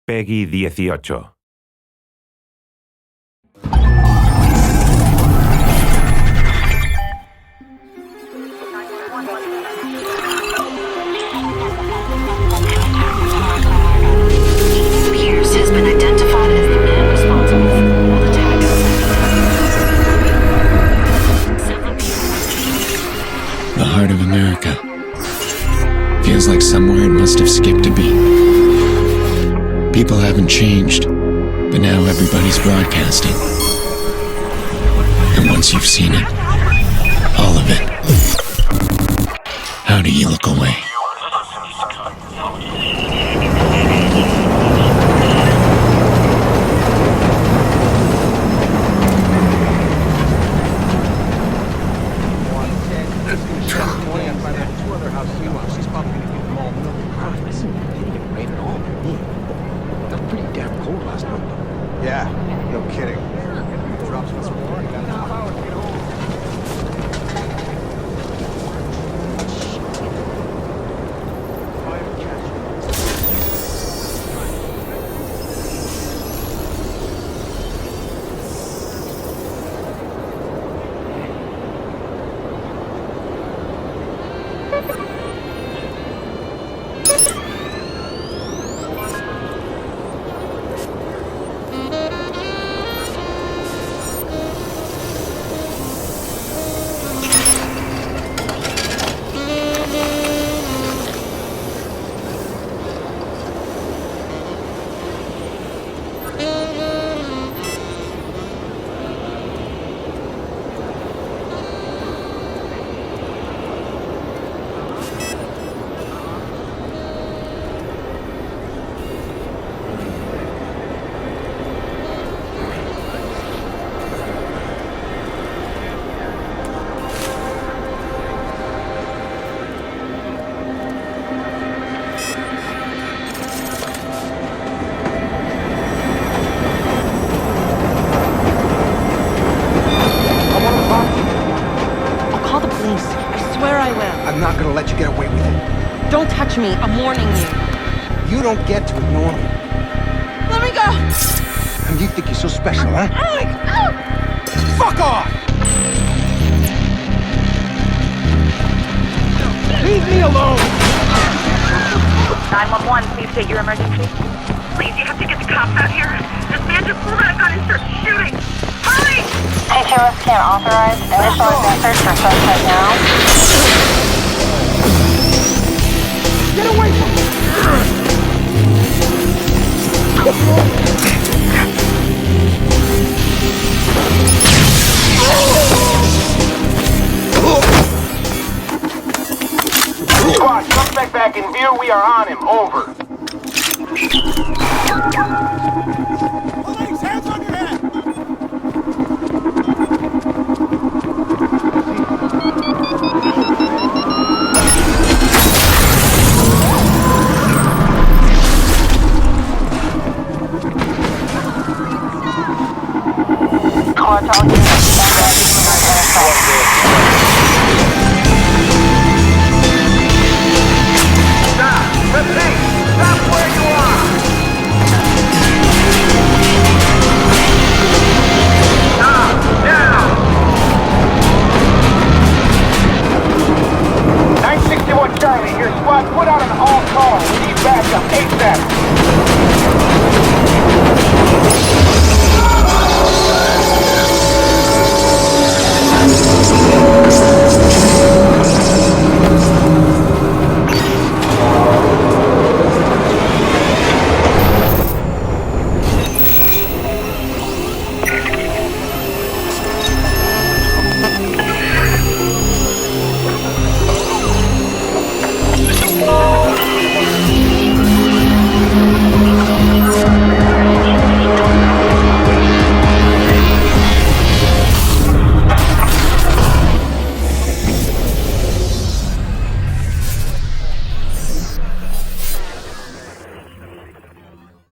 Peggy 18. Pierce has been identified as the man responsible for all attacks. The heart of America. Feels like somewhere it must have skipped a beat. People haven't changed, but now everybody's broadcasting. And once you've seen it, all of it, how do you look away? Yeah, no kidding. Drops once more. You got enough hours to get home. I'm not gonna let you get away with it. Don't touch me. I'm warning you. You don't get to ignore me. Let me go! And you think you're so special, huh? Alex! Oh! Fuck off! Leave me alone! 911, please state your emergency. Please, you have to get the cops out here. This man just pulled out a gun and started shooting. Hurry! HOS can't authorize. Initial search for suspect now. Get away from me! Squad, suspect back in view. We are on him. Over. Police, hands on your head! Squad, talk to